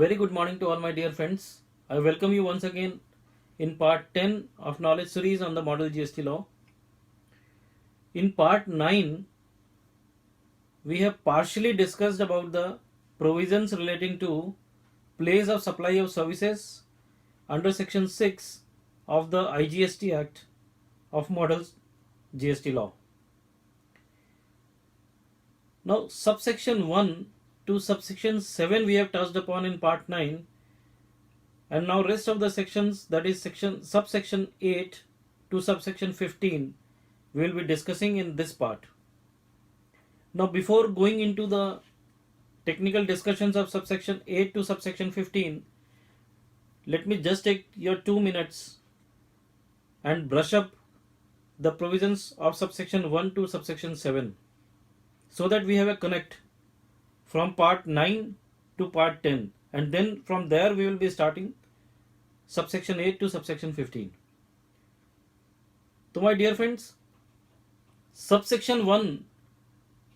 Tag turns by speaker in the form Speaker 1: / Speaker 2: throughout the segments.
Speaker 1: very good morning to all my dear friends. I welcome you once again in part 10 of knowledge series on the model GST law. In part 9, we have partially discussed about the provisions relating to place of supply of services under section 6 of the IGST Act of models GST law. Now subsection 1 to subsection 7 we have touched upon in part 9, and now rest of the sections, that is subsection 8 to subsection 15, we will be discussing in this part. Now before going into the technical discussions of subsection 8 to subsection 15, let me just take your 2 minutes and brush up the provisions of subsection 1 to subsection 7, so that we have a connect from part 9 to part 10, and then from there we will be starting subsection 8 to subsection 15. So my dear friends, subsection 1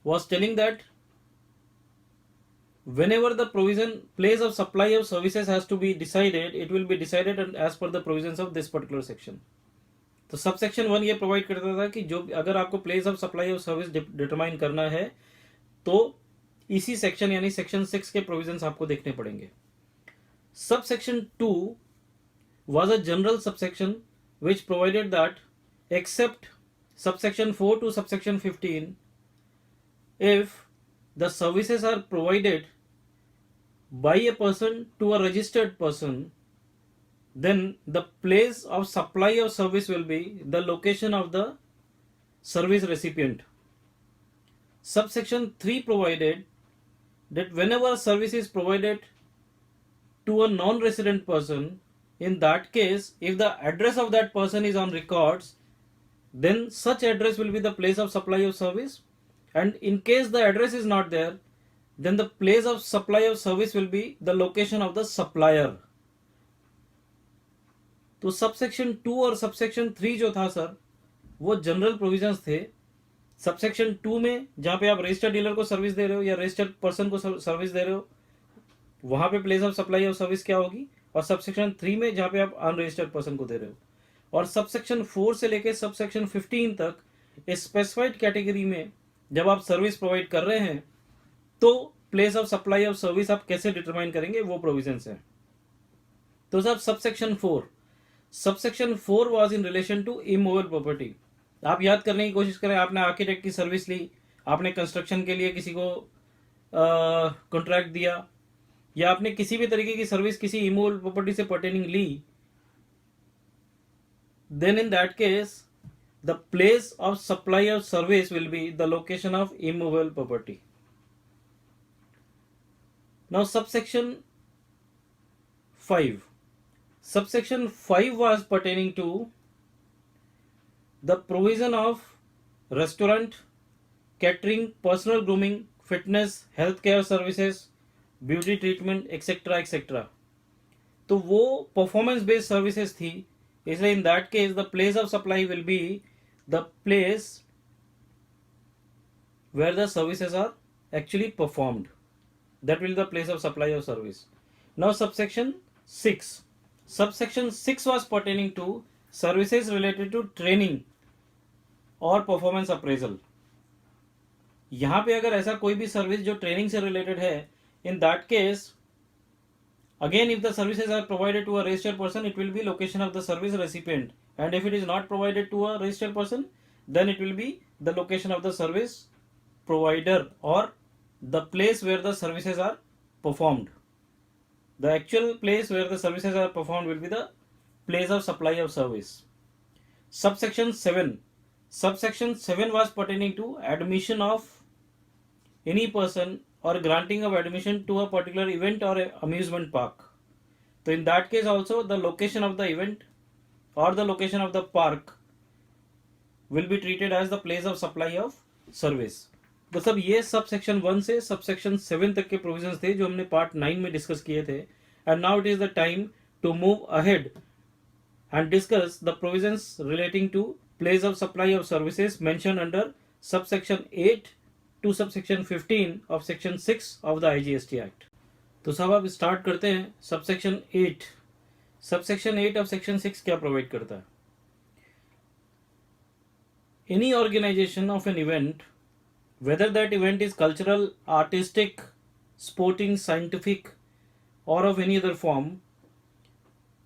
Speaker 1: was telling that whenever the provision place of supply of services has to be decided, it will be decided as per the provisions of this particular section. तो subsection 1 ये provide करता था कि जो अगर आपको place of supply of service determine करना है तो इसी सेक्शन यानी सेक्शन 6 के प्रोविजंस आपको देखने पड़ेंगे. Subsection 2 was a general subsection which provided that except subsection 4 to subsection 15, if the services are provided by a person to a registered person, then the place of supply of service will be the location of the service recipient. Subsection 3 provided that whenever service is provided to a non-resident person, in that case, if the address of that person is on records, then such address will be the place of supply of service, and in case the address is not there, then the place of supply of service will be the location of the supplier. तो subsection 2 और subsection 3 जो था sir, वो general provisions थे. Subsection 2 में जहां पे आप रजिस्टर्ड डीलर को सर्विस दे रहे हो या रजिस्टर्ड पर्सन को सर्विस दे रहे हो, वहां पे place of supply of service क्या होगी, और सबसेक्शन 3 में जहां पे आप अनरजिस्टर्ड पर्सन को दे रहे हो. और सबसेक्शन 4 से लेके सबसेक्शन 15 तक स्पेसिफाइड कैटेगरी में जब आप सर्विस प्रोवाइड कर रहे हैं तो place of supply of service आप कैसे डिटरमाइन करेंगे, वो प्रोविजंस हैं. तो sir subsection 4 was in relation to immovable property. आप याद करने की कोशिश करें, आपने आर्किटेक्ट की सर्विस ली, आपने कंस्ट्रक्शन के लिए किसी को कॉन्ट्रैक्ट दिया, या आपने किसी भी तरीके की सर्विस किसी इमूवेबल प्रॉपर्टी से पर्टेनिंग ली, then in that case the place of supply of service will be the location of immovable property. Now subsection 5 was pertaining to the provision of restaurant, catering, personal grooming, fitness, healthcare services, beauty treatment, etc etc. तो वो performance based services थी, इसलिए in that case the place of supply will be the place where the services are actually performed. That will the place of supply of service. Now subsection 6 was pertaining to services related to training और performance appraisal. यहां पे अगर ऐसा कोई भी service जो training से related है, in that case again if the services are provided to a registered person, it will be location of the service recipient, and if it is not provided to a registered person, then it will be the location of the service provider or the place where the services are performed. The actual place where the services are performed will be the place of supply of service. Subsection 7 was pertaining to admission of any person or granting of admission to a particular event or amusement park. So in that case also the location of the event or the location of the park will be treated as the place of supply of service. तो सब ये subsection 1 से subsection 7 तक के provisions थे जो हमने part 9 में डिस्कस किए थे. And now it is the time to move ahead and discuss the provisions relating to place of supply of services mention under subsection 8 to subsection 15 of section 6 of the IGST Act. तो साहब आप start करते हैं subsection 8। Subsection 8 of section 6 क्या provide करता है? Any organisation of an event, whether that event is cultural, artistic, sporting, scientific, or of any other form,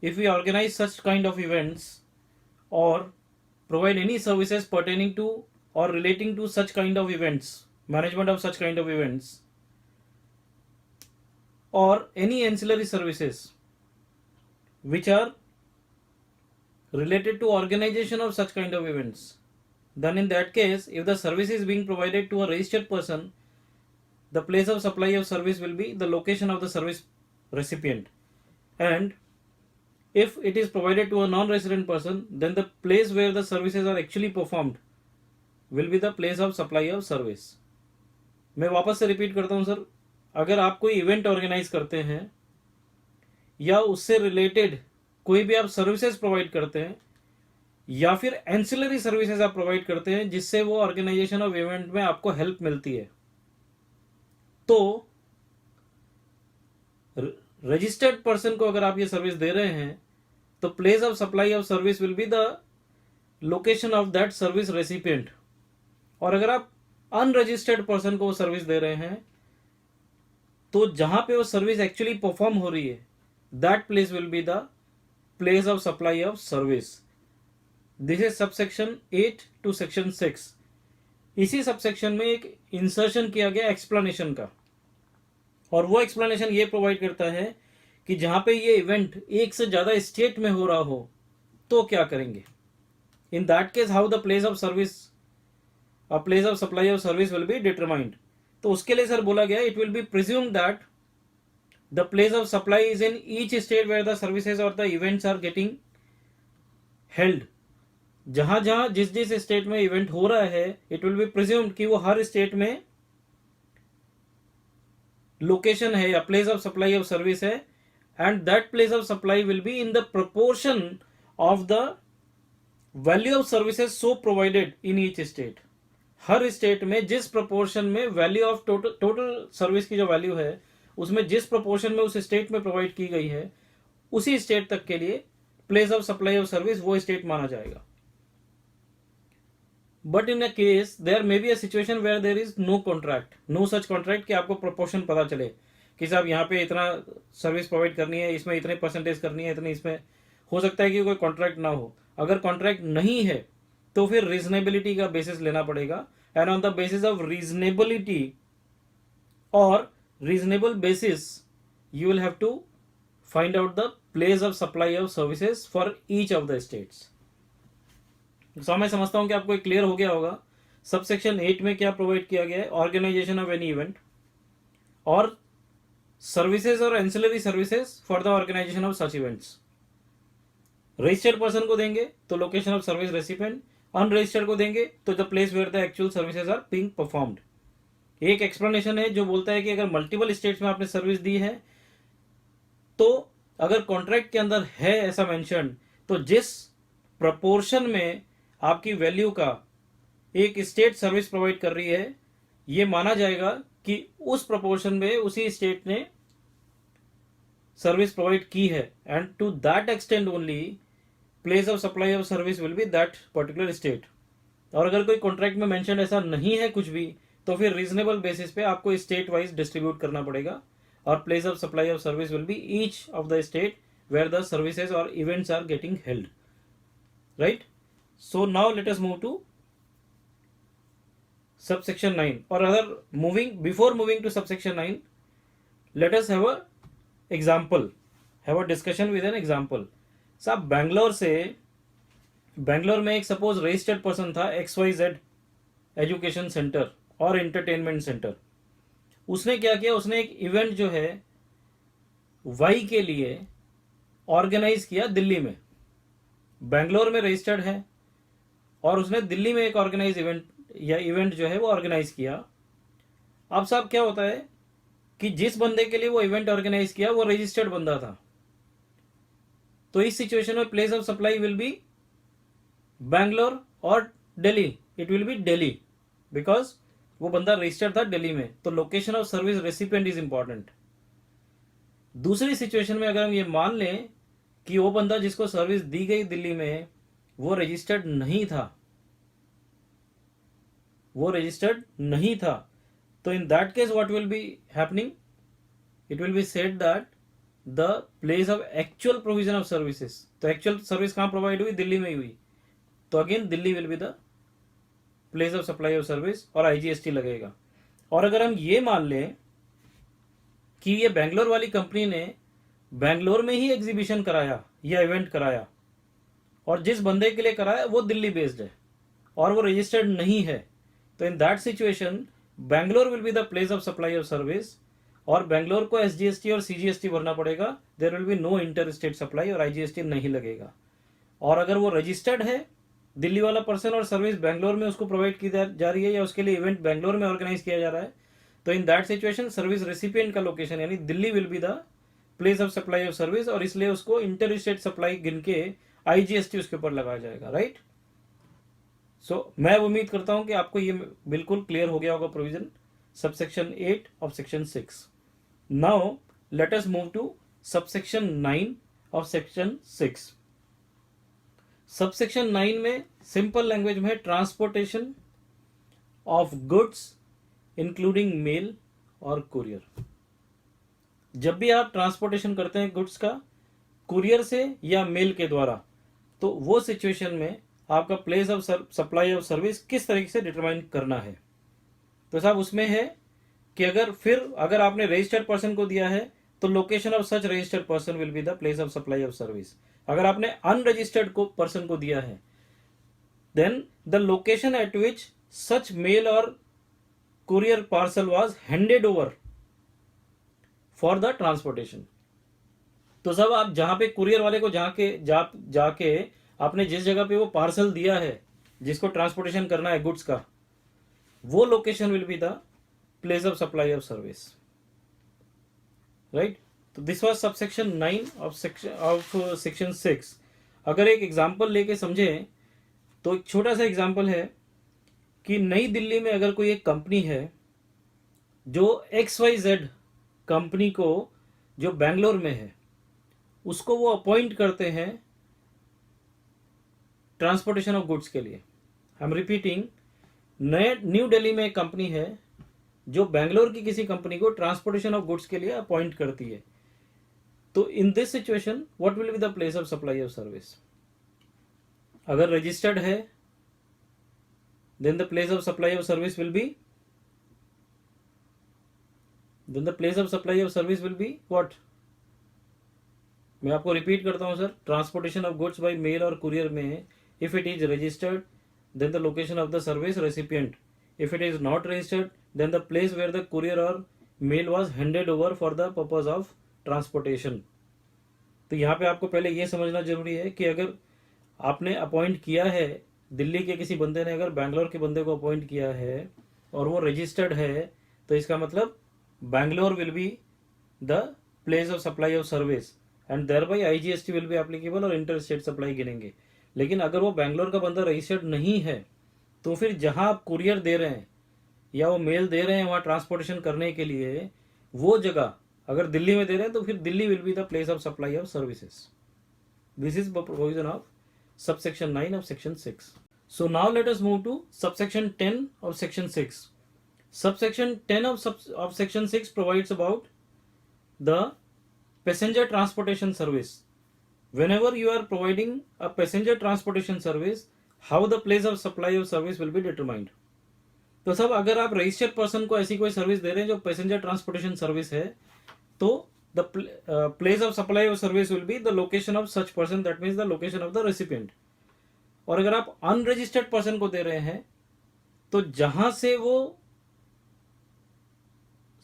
Speaker 1: if we organize such kind of events or provide any services pertaining to or relating to such kind of events, management of such kind of events, or any ancillary services which are related to organization of such kind of events, then in that case, if the service is being provided to a registered person, the place of supply of service will be the location of the service recipient. And if it is provided to a non-resident person, then the place where the services are actually performed will be the place of supply of service. मैं वापस से repeat करता हूं sir, अगर आप कोई event organise करते हैं या उससे रिलेटेड कोई भी आप सर्विसेज प्रोवाइड करते हैं या फिर एंसिलरी सर्विसेज आप प्रोवाइड करते हैं जिससे वो ऑर्गेनाइजेशन ऑफ इवेंट में आपको हेल्प मिलती है, तो रजिस्टर्ड पर्सन को अगर आप ये सर्विस दे रहे हैं तो place of supply of service will be the location of that service recipient. और अगर आप अनरजिस्टर्ड पर्सन को वो सर्विस दे रहे हैं तो जहां पे वो सर्विस एक्चुअली परफॉर्म हो रही है, that place will be the place of supply of service. This is subsection 8 to section 6। इसी सबसेक्शन में एक इंसर्शन किया गया एक्सप्लेनेशन का, और वो एक्सप्लेनेशन ये प्रोवाइड करता है कि जहां पे ये इवेंट एक से ज्यादा स्टेट में हो रहा हो तो क्या करेंगे। In that case how the place of service, a place of supply of service will be determined. तो उसके लिए सर बोला गया it will be presume that the place of supply is in each state where the services or the events are getting held. जहां जहां जिस जिस state में इवेंट हो रहा है, इट विल बी प्रिज्यूम्ड कि वो हर स्टेट में लोकेशन है या place of supply of service है, and that place of supply will be in the proportion of the value of services so provided in each state. हर state में जिस proportion में वैल्यू ऑफ टोटल सर्विस की जो value है उसमें जिस प्रोपोर्शन में उस स्टेट में प्रोवाइड की गई है, उसी स्टेट तक के लिए place of supply of service वो स्टेट माना जाएगा। But in a case there may be a situation where there is no contract, no such contract कि आपको प्रोपोर्शन पता चले कि साहब यहाँ पे इतना सर्विस प्रोवाइड करनी है, इसमें इतने परसेंटेज करनी है, इतनी इसमें। हो सकता है कि कोई कॉन्ट्रैक्ट ना हो। अगर कॉन्ट्रैक्ट नहीं है तो फिर रीजनेबिलिटी का बेसिस लेना पड़ेगा, and on the basis of reasonability or reasonable basis you will have to find out the place of supply of services for each of the states. तो मैं समझता हूं कि आपको क्लियर हो गया होगा सबसेक्शन 8 में क्या प्रोवाइड किया गया है, ऑर्गेनाइजेशन ऑफ एनी इवेंट और सर्विसेज और ancillary services for the organisation of such events. Registered person को देंगे तो location of service recipient, unregistered को देंगे तो the place where the actual services are being performed. एक एक्सप्लेनेशन है जो बोलता है कि अगर मल्टीपल स्टेट्स में आपने सर्विस दी है तो अगर कॉन्ट्रैक्ट के अंदर है ऐसा मेंशन, तो जिस प्रपोर्शन में आपकी वैल्यू का एक स्टेट सर्विस प्रोवाइड कर रही है, ये माना जाएगा कि उस प्रपोर्शन में उसी स्टेट ने सर्विस प्रोवाइड की है, and to that extend only place of supply of service will be that particular state. और अगर कोई कॉन्ट्रैक्ट में मेंशन ऐसा नहीं है कुछ भी, तो फिर रीजनेबल बेसिस पे आपको स्टेट वाइज डिस्ट्रीब्यूट करना पड़ेगा, और place of supply of service will be each of the state where the services or events are getting held, right. So now let us move to subsection 9, or rather before moving to subsection 9, let us have a example, have a discussion with an example। साहब बैंगलोर में एक suppose registered person था XYZ education centre और entertainment centre. उसने क्या किया, उसने एक इवेंट जो है वाई के लिए ऑर्गेनाइज किया दिल्ली में। बैंगलोर में रजिस्टर्ड है और उसने दिल्ली में एक ऑर्गेनाइज इवेंट जो है वो ऑर्गेनाइज किया। अब साहब क्या होता है कि जिस बंदे के लिए वो इवेंट ऑर्गेनाइज किया वो रजिस्टर्ड बंदा था, तो इस सिचुएशन में place of supply will be Bangalore or Delhi. It will be Delhi because वो बंदा रजिस्टर्ड था दिल्ली में, तो location of service recipient is important. दूसरी सिचुएशन में अगर हम ये मान लें कि वो बंदा जिसको सर्विस दी गई दिल्ली में वो रजिस्टर्ड नहीं था, तो in that case what will be happening, it will be said that the place of actual provision of services, तो एक्चुअल सर्विस कहाँ प्रोवाइड हुई, दिल्ली में ही हुई, तो again Delhi will be the place of supply of service और IGST लगेगा। और अगर हम ये मान लें कि ये बेंगलोर वाली कंपनी ने बेंगलोर में ही एग्जीबिशन कराया या इवेंट कराया और जिस बंदे के लिए कराया वो दिल्ली बेस्ड है और वो रजिस्टर्ड नहीं है, तो in that situation Bangalore will be the place of supply of service और बेंगलोर को एसजीएसटी और सीजीएसटी भरना पड़ेगा, there will be no inter state supply और आईजीएसटी नहीं लगेगा। और अगर वो रजिस्टर्ड है दिल्ली वाला पर्सन और सर्विस बेंगलोर में उसको प्रोवाइड की जा रही है या उसके लिए इवेंट बेंगलोर में ऑर्गेनाइज किया जा रहा है, तो in that situation service recipient का लोकेशन यानी Delhi will be the place of supply of service और इसलिए उसको इंटर स्टेट सप्लाई गिन के आईजीएसटी उसके ऊपर लगाया जाएगा, राइट। सो मैं उम्मीद करता हूं कि आपको ये बिल्कुल क्लियर हो गया होगा provision subsection 8 of section 6। Now let us move to subsection 9 of section 6। Subsection 9 में सिंपल लैंग्वेज में transportation of goods including mail और कुरियर। जब भी आप ट्रांसपोर्टेशन करते हैं गुड्स का कुरियर से या मेल के द्वारा, तो वो सिचुएशन में आपका place of supply of service किस तरीके से डिटरमाइन करना है। तो साहब उसमें है कि अगर आपने रजिस्टर्ड पर्सन को दिया है तो location of such registered person will be the place of supply of service. अगर आपने अनरजिस्टर्ड पर्सन को दिया है then the location at which such mail और courier parcel was handed over for the transportation. तो सब आप जहां पे कुरियर वाले को जाके आपने जिस जगह पे वो पार्सल दिया है जिसको ट्रांसपोर्टेशन करना है गुड्स का, वो location will be the place of supply of service, right. तो this was subsection 9 of section 6। अगर एक एग्जांपल लेके समझे तो एक छोटा सा एग्जांपल है कि नई दिल्ली में अगर कोई एक कंपनी है जो XYZ कंपनी को जो बेंगलोर में है उसको वो अपॉइंट करते हैं ट्रांसपोर्टेशन ऑफ गुड्स के लिए। I am repeating, new Delhi में एक कंपनी है जो बेंगलोर की किसी कंपनी को ट्रांसपोर्टेशन ऑफ गुड्स के लिए अपॉइंट करती है, तो in this situation what will be the place of supply of service. अगर रजिस्टर्ड है then the place of supply of service will be what? मैं आपको रिपीट करता हूं sir, transportation of goods by mail और कुरियर में if it is registered then the location of the service recipient, if it is not registered then the place where the courier or mail was handed over for the purpose of transportation. तो यहाँ पे आपको पहले ये समझना जरूरी है कि अगर आपने अपॉइंट किया है दिल्ली के किसी बंदे ने अगर बैंगलोर के बंदे को अपॉइंट किया है और वो रजिस्टर्ड है, तो इसका मतलब Bangalore will be the place of supply of service and thereby IGST will be applicable और इंटर स्टेट सप्लाई गिनेंगे। लेकिन अगर वो बैंगलोर का बंदा रजिस्टर्ड नहीं है तो फिर जहां आप कुरियर दे रहे हैं या वो मेल दे रहे हैं वहां ट्रांसपोर्टेशन करने के लिए वो जगह अगर दिल्ली में दे रहे हैं तो फिर Delhi will be the place of supply of services. This is provision of subsection 9 of section 6. So now let us move to subsection 10 of section 6. Subsection 10 of section 6 provides about the passenger transportation service. Whenever you are providing a passenger transportation service, how the place of supply of service will be determined. तो सब अगर आप registered person को ऐसी कोई service दे रहे हैं जो पैसेंजर ट्रांसपोर्टेशन सर्विस है, तो the place of supply of service will be the location of such person, that means the location of the recipient. और अगर आप अनरजिस्टर्ड पर्सन को दे रहे हैं तो जहां से वो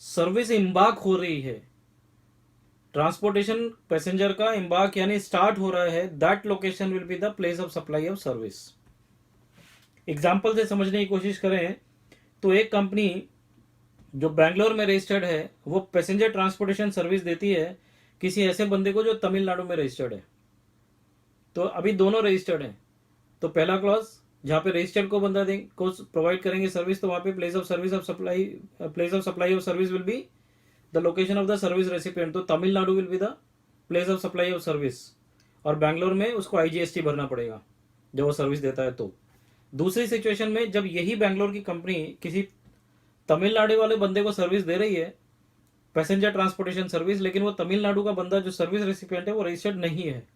Speaker 1: सर्विस इम्बार्क हो रही है, ट्रांसपोर्टेशन पैसेंजर का इम्बार्क यानी स्टार्ट हो रहा है, that location will be the place of supply of service. Example से समझने की कोशिश करें तो एक कंपनी जो बैंगलोर में रजिस्टर्ड है वो पैसेंजर ट्रांसपोर्टेशन सर्विस देती है किसी ऐसे बंदे को जो तमिलनाडु में रजिस्टर्ड है। तो अभी दोनों रजिस्टर्ड हैं, तो पहला क्लॉज जहां पे रजिस्टर्ड को बंदा को प्रोवाइड करेंगे सर्विस, तो वहां पे place of supply of service will be the location of the service recipient, तो Tamil Nadu will be the place of supply of service, और बैंगलोर में उसको IGST भरना पड़ेगा जब वो सर्विस देता है। तो दूसरी सिचुएशन में जब यही बैंगलोर की कंपनी किसी तमिलनाडु वाले बंदे को सर्विस दे रही है, पैसेंजर ट्रांसपोर्टेशन सर्विस, लेकिन वो तमिलनाडु का बंदा जो सर्विस रेसिपिएंट है वो रजिस्टर्ड नहीं है,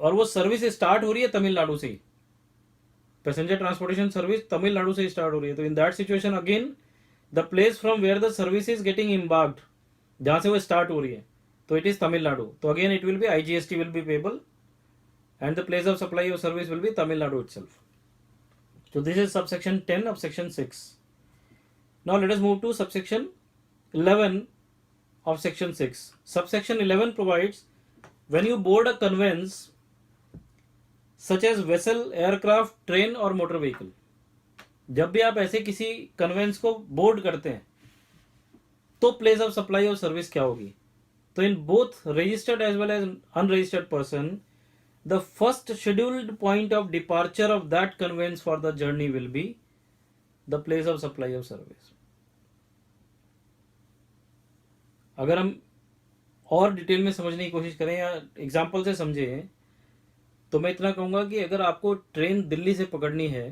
Speaker 1: और वो सर्विस स्टार्ट हो रही है तमिलनाडु से ही, पैसेंजर ट्रांसपोर्टेशन सर्विस तमिलनाडु से स्टार्ट हो रही है, तो in that situation again the place from where the service is getting embarked, जहां से वो स्टार्ट हो रही है, तो इट इज तमिलनाडु, तो again it will B IGST will be payable and the place of supply of service will be Tamil Nadu itself. So this is subsection 10 of section 6. Now let us move to subsection 11 of section 6. Subsection 11 provides when you board a conveyance such as vessel, aircraft, train or motor vehicle. जब भी आप ऐसे किसी convince को board करते हैं तो place of supply of service क्या होगी? तो इन both registered as well as unregistered person, the first scheduled point of departure of that conveyance for the journey will be the place of supply of service. अगर हम और detail में समझने की कोशिश करें या एग्जांपल से समझें, तो मैं इतना कहूंगा कि अगर आपको ट्रेन दिल्ली से पकड़नी है,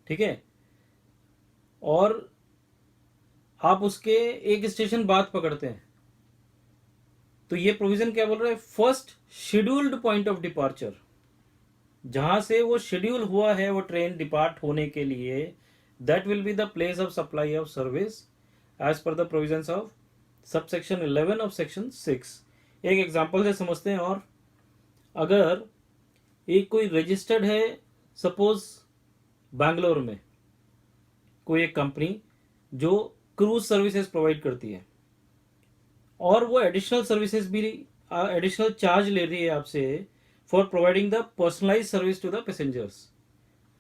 Speaker 1: ठीक है, और आप उसके एक स्टेशन बाद पकड़ते हैं, तो ये प्रोविजन क्या बोल रहा है? First scheduled point of departure, जहां से वो शेड्यूल हुआ है वो ट्रेन डिपार्ट होने के लिए, that will be the place of supply of service as per the provisions of subsection 11 of section 6. एक एग्जांपल से समझते हैं. और अगर एक कोई रजिस्टर्ड है, सपोज बैंगलोर में कोई एक कंपनी जो क्रूज सर्विसेज प्रोवाइड करती है, और वो एडिशनल सर्विसेज भी, एडिशनल चार्ज ले रही है आपसे for providing the personalise service to the passengers.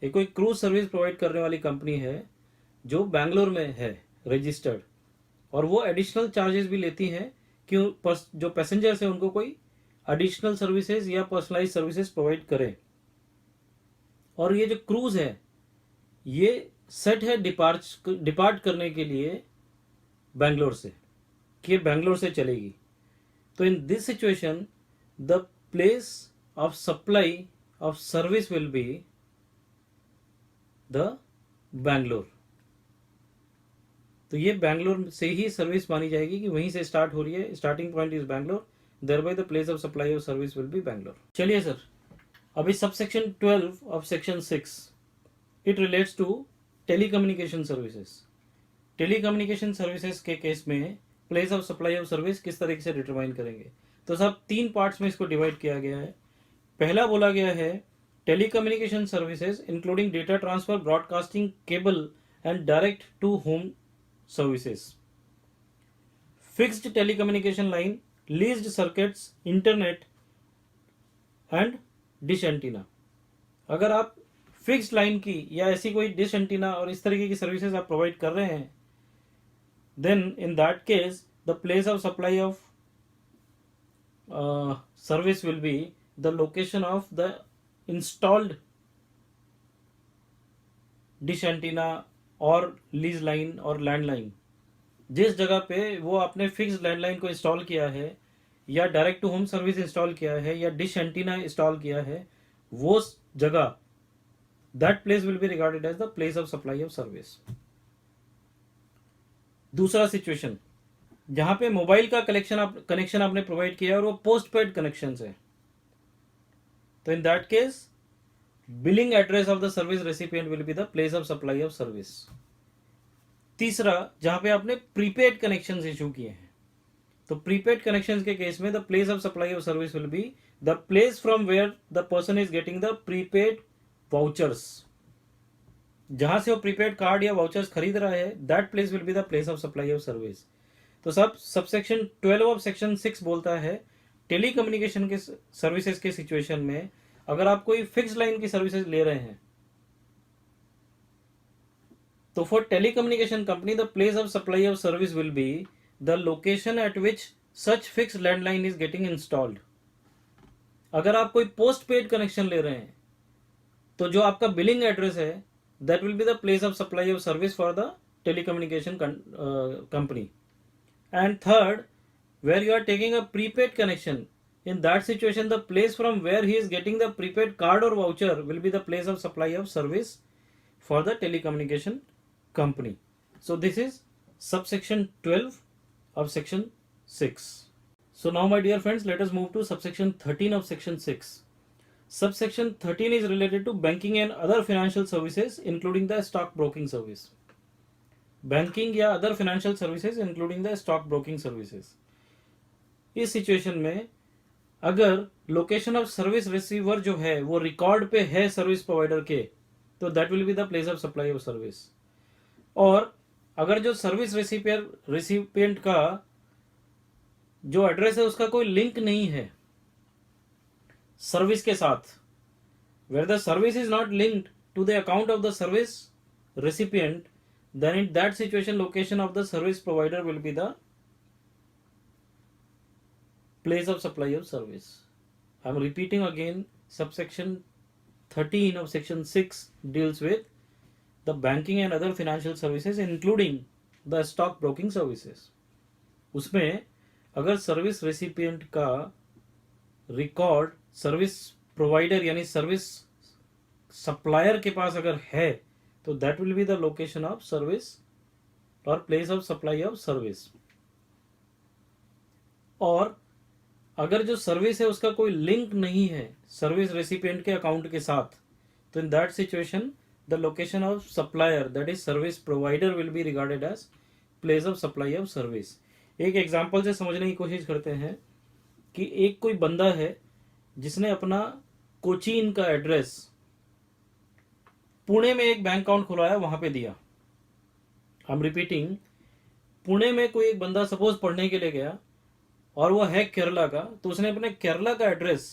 Speaker 1: एक कोई क्रूज सर्विस प्रोवाइड करने वाली कंपनी है जो बैंगलोर में है रजिस्टर्ड, और वो एडिशनल चार्जेस भी लेती हैं कि जो पैसेंजर्स हैं उनको कोई एडिशनल सर्विसेज या पर्सनलाइज सर्विसेज प्रोवाइड करें. और ये जो क्रूज है ये सेट है डिपार्ट करने के लिए बैंगलोर से, कि बैंगलोर से चलेगी. तो in this situation the place of supply of service will be the Bangalore. तो ये बैंगलोर से ही सर्विस मानी जाएगी कि वहीं से स्टार्ट हो रही है, starting point is Bangalore, thereby the place of supply of service will be Bangalore. चलिए सर, अभी subsection 12 of section 6 it relates to telecommunication services. Telecommunication services के केस में place of supply of service किस तरीके से डिटरमाइन करेंगे? तो सब 3 पार्ट्स में इसको डिवाइड किया गया है. पहला बोला गया है telecommunication services including data transfer, broadcasting, cable and direct to home services, fixed telecommunication line, leased circuits, internet and dish antenna. अगर आप फिक्स्ड लाइन की या ऐसी कोई डिश एंटीना और इस तरीके की सर्विसेज आप प्रोवाइड कर रहे हैं, then in that case the place of supply of service will be the location of the installed dish antenna और लीज लाइन और लैंडलाइन. जिस जगह पे वो आपने फिक्स लैंडलाइन को इंस्टॉल किया है या direct to home service install किया है या डिश एंटीना इंस्टॉल किया है, वो जगह, that place will be regarded as the place of supply of service. दूसरा सिचुएशन, जहां पे मोबाइल का कनेक्शन आपने प्रोवाइड किया और वो पोस्ट पेड कनेक्शन है, तो in that case billing address of the service recipient will be the place of supply of service. तीसरा, जहां पे आपने प्रीपेड कनेक्शन इशू किए हैं, तो प्रीपेड कनेक्शन के केस में the place of supply of service will be the place from where the person is getting the prepaid vouchers. जहां से वो प्रीपेड कार्ड या वाउचर्स खरीद रहा है, that place will be the place of supply of service. तो subsection 12 of section 6 बोलता है टेलीकम्युनिकेशन के सर्विसेज के सिचुएशन में अगर आप कोई फिक्स लाइन की सर्विसेज ले रहे हैं, तो for telecommunication company the place of supply of service will be the location at which such fix landline is getting installed. अगर आप कोई पोस्ट पेड कनेक्शन ले रहे हैं तो जो आपका बिलिंग एड्रेस है, that will be the place of supply of service for the telecommunication company. And third, where you are taking a prepaid connection, in that situation the place from where he is getting the prepaid card or voucher will be the place of supply of service for the telecommunication company. So this is subsection 12 of section 6. So now my dear friends, let us move to subsection 13 of section 6. Subsection 13 is related to banking and other financial services including the stock broking service. Banking या other financial services including the stock broking services. इस situation में अगर location of service receiver जो है वो record पे है service provider के, तो that will be the place of supply of service. और अगर जो सर्विस रेसिपिएंट का जो एड्रेस है उसका कोई लिंक नहीं है सर्विस के साथ, where the service is not linked to the account of the service recipient, then in that situation location of the service provider will be the place of supply of service. I am repeating again, subsection 13 of section 6 deals with the banking and other financial services including the stock broking services. उसमें अगर service recipient का record service provider यानी service supplier के पास अगर है, तो that will be the location of service or place of supply of service. और अगर जो सर्विस है उसका कोई लिंक नहीं है सर्विस रेसिपिएंट के अकाउंट के साथ, तो in that situation the location of supplier that is service provider will be regarded as place of supply of service. एक एग्जांपल से समझने की कोशिश करते हैं कि एक कोई बंदा है जिसने अपना कोचीन का एड्रेस पुणे में एक बैंक अकाउंट खुलवाया, वहां पे दिया. आई एम रिपीटिंग, पुणे में कोई एक बंदा सपोज पढ़ने के लिए गया और वो है केरला का, तो उसने अपने केरला का एड्रेस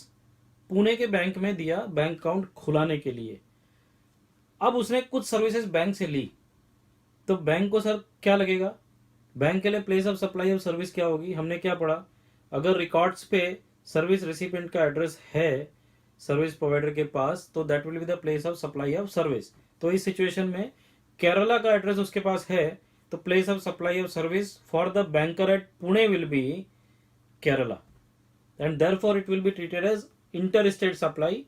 Speaker 1: पुणे के बैंक में दिया बैंक अकाउंट खुलाने के लिए. अब उसने कुछ सर्विसेज बैंक से ली, तो बैंक को सर क्या लगेगा, बैंक के लिए place of supply of service क्या होगी. हमने क्या पढ़ा, अगर रिकॉर्ड्स पे सर्विस रेसिपिएंट का एड्रेस है सर्विस प्रोवाइडर के पास, तो that will be the place of supply of service. तो इस सिचुएशन में केरला का एड्रेस उसके पास है, तो place of supply of service for the banker at Pune will be Kerala, and therefore it will be treated as inter state supply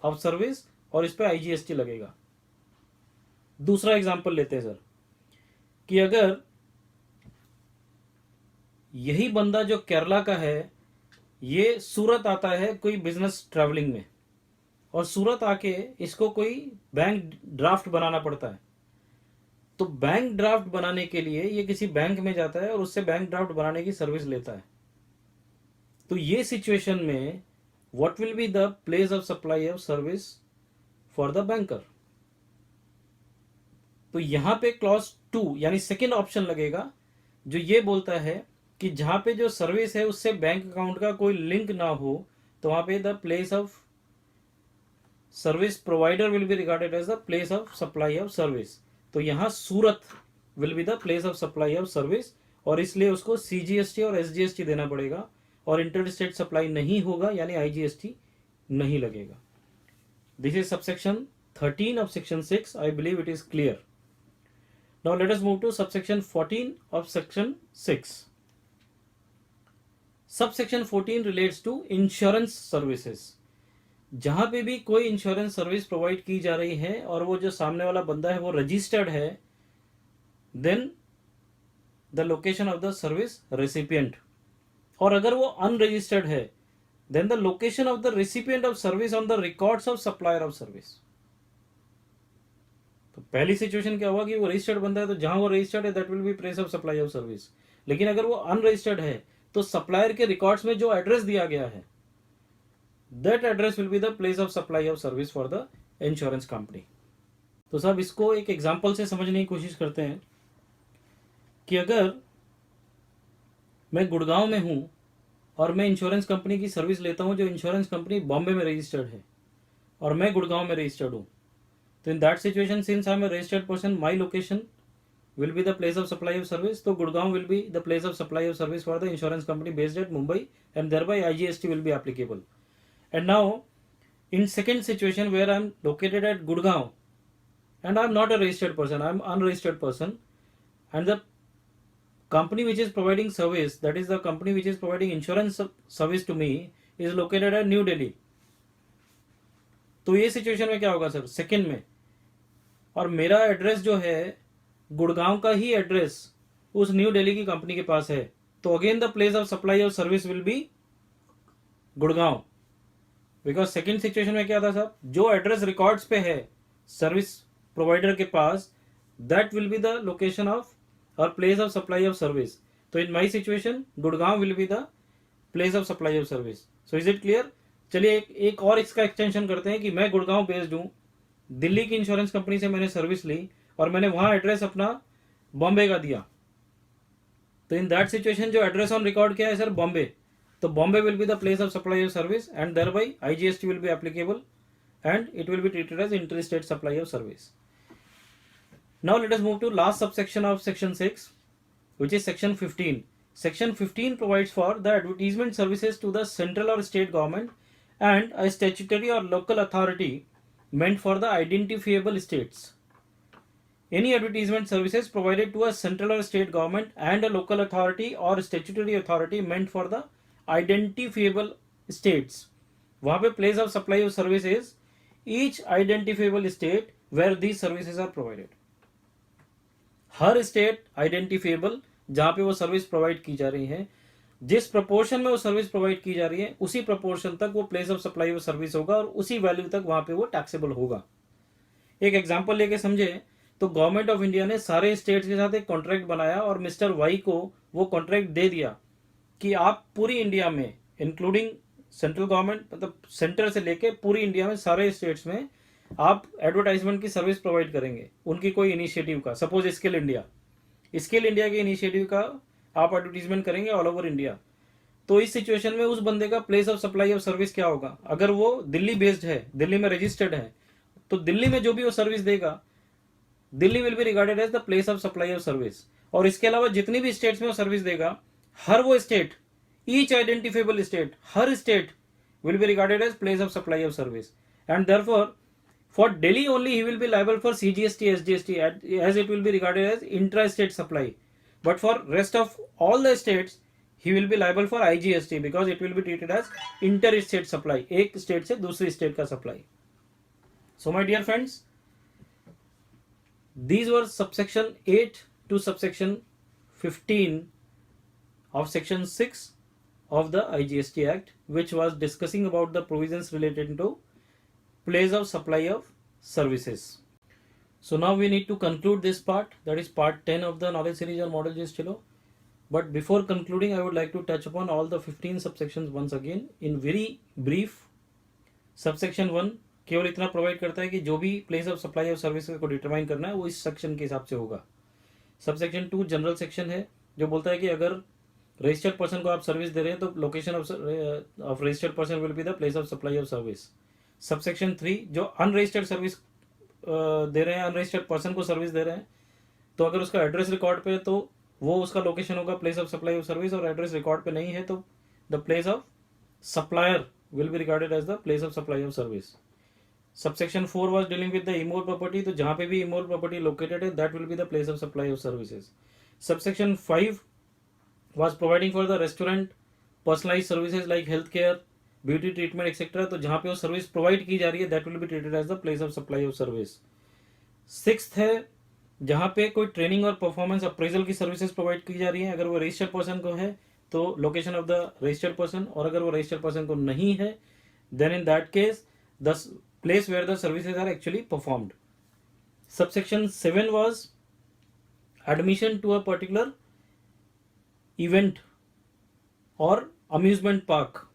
Speaker 1: of service, और इस पे आईजीएसटी लगेगा. दूसरा एग्जांपल लेते हैं सर, कि अगर यही बंदा जो केरला का है ये सूरत आता है कोई बिजनेस ट्रैवलिंग में, और सूरत आके इसको कोई बैंक ड्राफ्ट बनाना पड़ता है, तो बैंक ड्राफ्ट बनाने के लिए ये किसी बैंक में जाता है और उससे बैंक ड्राफ्ट बनाने की सर्विस लेता है. तो ये सिचुएशन में what will be the place of supply of service for the banker. तो यहां पे क्लॉज 2 यानी सेकेंड ऑप्शन लगेगा, जो ये बोलता है कि जहां पे जो सर्विस है उससे बैंक अकाउंट का कोई लिंक ना हो, तो वहां पे the place of service provider will be regarded as the place of supply of service. तो यहां Surat will be the place of supply of service, और इसलिए उसको सीजीएसटी और एसजीएसटी देना पड़ेगा, और इंटर स्टेट सप्लाई नहीं होगा यानी आईजीएसटी नहीं लगेगा. This is subsection 13 of section 6. I believe it is clear. Now let us move to subsection 14 of section 6. Subsection 14 relates to insurance services. जहां पे भी कोई इंश्योरेंस सर्विस प्रोवाइड की जा रही है और वो जो सामने वाला बंदा है वो रजिस्टर्ड है, then the location of the service recipient. और अगर वो अनरजिस्टर्ड है, then the location of the recipient of service on the records of supplier of service. तो पहली सिचुएशन क्या हुआ कि वो रजिस्टर्ड बंदा है, तो जहां वो रजिस्टर्ड है that will B place of supply of service. लेकिन अगर वो अनरजिस्टर्ड है, तो सप्लायर के रिकॉर्ड्स में जो एड्रेस दिया गया है that address will be the place of supply of service for the insurance company. तो साहब इसको एक एग्जांपल से समझने की कोशिश करते हैं कि अगर मैं गुड़गांव में हूं और मैं इंश्योरेंस कंपनी की सर्विस लेता हूं, जो इंश्योरेंस कंपनी बॉम्बे में रजिस्टर्ड है और मैं गुड़गांव में रजिस्टर्ड हूं, तो in that situation since I am a registered person, my location will be the place of supply of service. So Gurgaon will be the place of supply of service for the insurance company based at Mumbai, and thereby IGST will be applicable. And now in second situation where I am located at Gurgaon and I am not a registered person, I am unregistered person, and the company which is providing service, that is the company which is providing insurance service to me, is located at new Delhi. तो ये situation में क्या होगा sir, second में, और मेरा address जो है गुड़गांव का ही एड्रेस उस न्यू दिल्ली की कंपनी के पास है, तो again the place of supply of service will B Gurgaon. Because second situation में क्या था साहब, जो एड्रेस रिकॉर्ड्स पे है सर्विस प्रोवाइडर के पास, that will be the location of or place of supply of service. तो in my situation Gurgaon will be the place of supply of service. So is it clear. चलिए एक और इसका extension करते हैं कि मैं गुड़गांव बेस्ड हूँ, दिल्ली की इंश्योरेंस कंपनी से मैंने सर्विस ली और मैंने वहां एड्रेस अपना बॉम्बे का दिया. तो इन दैट सिचुएशन जो एड्रेस ऑन रिकॉर्ड क्या है सर, बॉम्बे. तो Bombay will be the place of supply of service and thereby IGST will be applicable and it will be treated as inter state supply of service. Now let us move to last subsection of section 6, which is section 15. Section 15 provides for the advertisement services to the central or state government and a statutory or local authority meant for the identifiable states. Any advertisement services provided to a central or state government and a local authority or statutory authority meant for the identifiable states. वहाँ पे place of supply of services each identifiable state where these services are provided. Her state identifiable जहां पे वो service provide की जा रही है, जिस प्रपोर्शन में वो सर्विस प्रोवाइड की जा रही है उसी प्रपोर्शन तक वो place of supply of service होगा और उसी वैल्यू तक वहां पे वो टैक्सेबल होगा. एक एग्जांपल लेके समझे तो गवर्नमेंट ऑफ इंडिया ने सारे स्टेट्स के साथ एक कॉन्ट्रैक्ट बनाया और मिस्टर वाई को वो कॉन्ट्रैक्ट दे दिया कि आप पूरी इंडिया में इंक्लूडिंग सेंट्रल गवर्नमेंट, मतलब सेंटर से लेके पूरी इंडिया में सारे स्टेट्स में आप एडवर्टाइजमेंट की सर्विस प्रोवाइड करेंगे उनकी कोई इनिशिएटिव का. सपोज स्किल इंडिया के इनिशिएटिव का आप एडवर्टीजमेंट करेंगे ऑल ओवर इंडिया. तो इस सिचुएशन में उस बंदे का place of supply of service क्या होगा, अगर वो दिल्ली बेस्ड है, दिल्ली में रजिस्टर्ड है, तो दिल्ली में जो भी वो सर्विस देगा, Delhi will be regarded as the place of supply of service. और इसके अलावा जितनी भी स्टेट्स में वो सर्विस देगा, हर वो स्टेट, ईच आइडेंटिफिएबल स्टेट, हर state will be regarded as place of supply of service. And therefore for Delhi only he will be liable for CGST, SGST as it will be regarded as intra-state supply. But for rest of all the states he will be liable for IGST because it will be treated as inter-state supply. एक state से दूसरी state का supply. So my dear friends, these were subsection 8 to subsection 15 of section 6 of the IGST Act, which was discussing about the provisions related to place of supply of services. So now we need to conclude this part, that is part 10 of the knowledge series on model JS Chilo. But before concluding, I would like to touch upon all the 15 subsections once again in very brief. Subsection 1 केवल इतना provide करता है कि जो भी place of supply of service को determine करना है वो इस सेक्शन के हिसाब से होगा. सबसेक्शन 2 जनरल सेक्शन है जो बोलता है कि अगर रजिस्टर्ड पर्सन को आप सर्विस दे रहे हैं तो location of registered person will be the place of supply of service. Subsection 3 जो अनरजिस्टर्ड सर्विस दे रहे हैं, अनरजिस्टर्ड पर्सन को सर्विस दे रहे हैं, तो अगर उसका एड्रेस रिकॉर्ड पे है तो वो उसका लोकेशन होगा place of supply of service, और एड्रेस रिकॉर्ड पे नहीं है तो the place of supplier will be regarded as the place of supply of service. Subsection 4 was dealing with the immovable property, तो जहां पे भी इमोल प्रॉपर्टी लोकेटेड है that will be the place of supply of services. Subsection 5 was providing for the restaurant personalise services like health care, beauty treatment etcetera, तो जहां पे वो service provide की जा रही है that will be treated as the place of supply of service. 6th है जहां पे कोई ट्रेनिंग और परफॉर्मेंस अप्रेजल की सर्विसेज प्रोवाइड की जा रही है, अगर वो रजिस्टर्ड पर्सन को है तो location of the registered person, और अगर वो रजिस्टर्ड पर्सन को नहीं है then in that case the place where the services are actually performed. Subsection 7 was admission to a particular event or amusement park,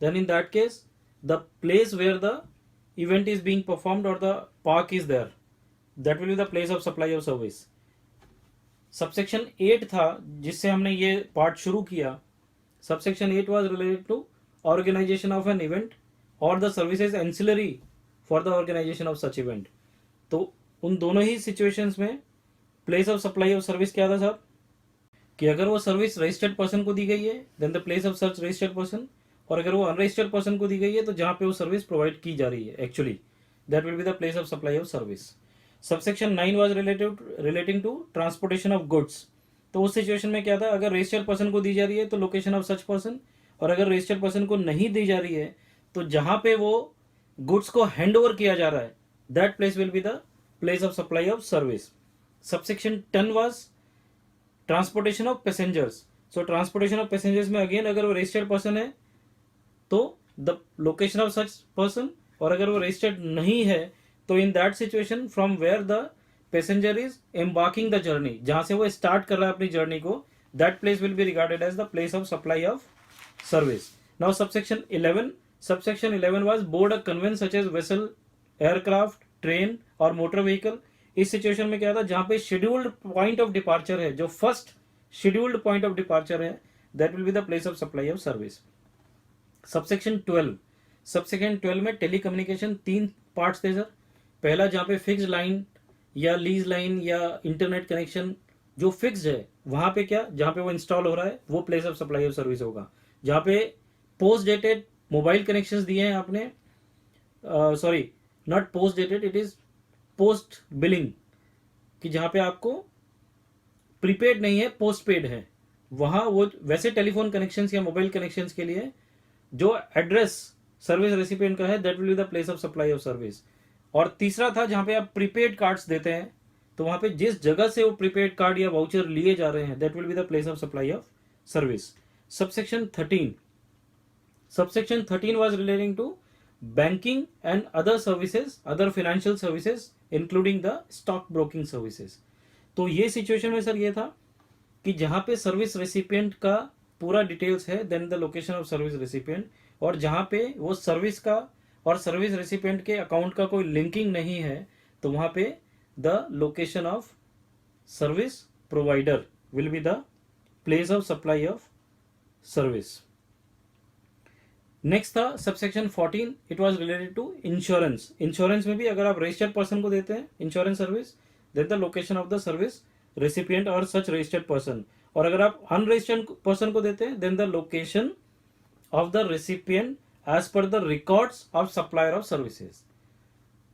Speaker 1: then in that case the place where the event is being performed or the park is there, that will be the place of supply of service. Subsection 8 था जिससे हमने ये part शुरू किया. Subsection 8 was related to organization of an event or the services ancillary for the organization of such event. तो उन दोनों ही situations में place of supply of service क्या था साहब, कि अगर वो सर्विस रजिस्टर्ड पर्सन को दी गई है then the place of such registered person, और अगर वो अनरजिस्टर्ड पर्सन को दी गई है तो जहां पे वो सर्विस प्रोवाइड की जा रही है actually that will be the place of supply of service. Subsection 9 was relating to transportation of goods. तो उस सिचुएशन में क्या था, अगर रजिस्टर्ड पर्सन को दी जा रही है तो लोकेशन ऑफ सच पर्सन, और अगर रजिस्टर्ड पर्सन को नहीं दी जा रही है तो जहां पे वो गुड्स को हैंड ओवर किया जा रहा है that place will be the place of supply of service. Subsection 10 was transportation of passengers. So transportation of passengers में अगेन अगर वो रजिस्टर्ड पर्सन है तो the location of such person, और अगर वो रजिस्टर्ड नहीं है तो in that situation from where the passenger is embarking the journey, जहां से वो स्टार्ट कर रहा है अपनी जर्नी को, that place will be regarded as the place of supply of service. Now subsection 11 was board a conveyance such as vessel, aircraft, train और motor vehicle. इस सिचुएशन में क्या था, जहां पे शेड्यूल्ड पॉइंट ऑफ डिपार्चर है, जो first scheduled point of departure है, that will be the place of supply of service. Subsection 12 में टेलीकम्युनिकेशन 3 पार्ट्स थे सर। पहला जहां पे फिक्स लाइन या लीज लाइन या इंटरनेट कनेक्शन जो फिक्स्ड है वहां पे क्या, जहां पे वो इंस्टॉल हो रहा है वो place of supply of service होगा। जहां पे पोस्ट डेटेड मोबाइल कनेक्शंस दिए हैं आपने, sorry not post dated, it is post billing, कि जहां पे आपको प्रीपेड नहीं है पोस्ट पेड है, वहां वो वैसे टेलीफोन कनेक्शंस या मोबाइल कनेक्शंस के लिए जो एड्रेस सर्विस रेसिपिएंट का है that will be the place of supply of service. और तीसरा था जहां पे आप प्रीपेड कार्ड्स देते हैं तो वहां पे जिस जगह से वो प्रीपेड कार्ड या वाउचर लिए जा रहे हैं that will be the place of supply of service. Subsection 13 was relating to banking and other services, other financial services including the stock broking services. तो ये सिचुएशन में सर ये था कि जहां पे सर्विस रेसिपिएंट का पूरा डिटेल्स है then the location of service recipient, और जहां पे वो सर्विस का और सर्विस रेसिपिएंट के अकाउंट का कोई लिंकिंग नहीं है तो वहां पे the location of service provider will be the place of supply of service. Next था subsection 14, it was related to insurance. Insurance में भी अगर आप रजिस्टर्ड पर्सन को देते हैं insurance service then the location of the service recipient or such registered person, और अगर आप अनरजिस्टर्ड पर्सन को देते हैं then the location of the recipient as per the records of supplier of services.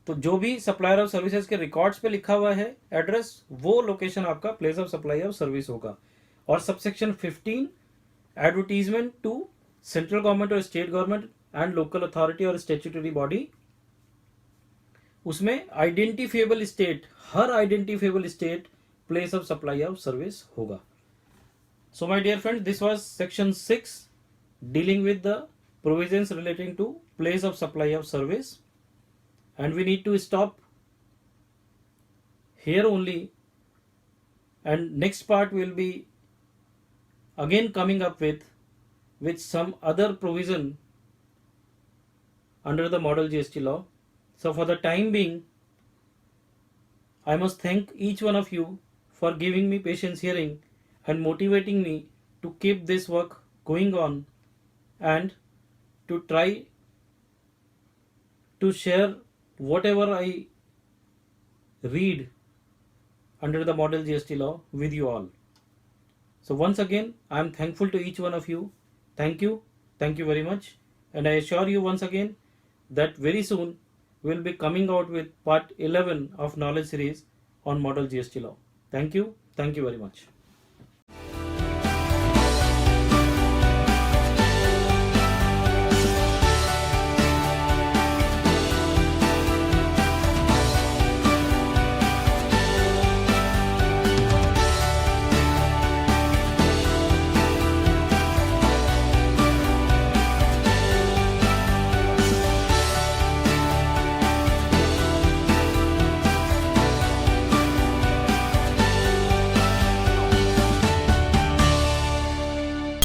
Speaker 1: तो जो भी सप्लायर ऑफ सर्विसेज के रिकॉर्ड्स पे लिखा हुआ है एड्रेस, वो लोकेशन आपका place of supply of service होगा। और subsection 15 advertisement to central government or state government and local authority or statutory body, उसमें आइडेंटिफिएबल स्टेट, हर identifiable state place of supply of service होगा। So my dear friends, this was section 6 dealing with the provisions relating to place of supply of service, and we need to stop here only, and next part will be again coming up with some other provision under the model GST law. So for the time being I must thank each one of you for giving me patience hearing and motivating me to keep this work going on and to try to share whatever I read under the model GST law with you all. So once again I am thankful to each one of you. Thank you very much, and I assure you once again that very soon we will be coming out with part 11 of knowledge series on model GST law. Thank you very much.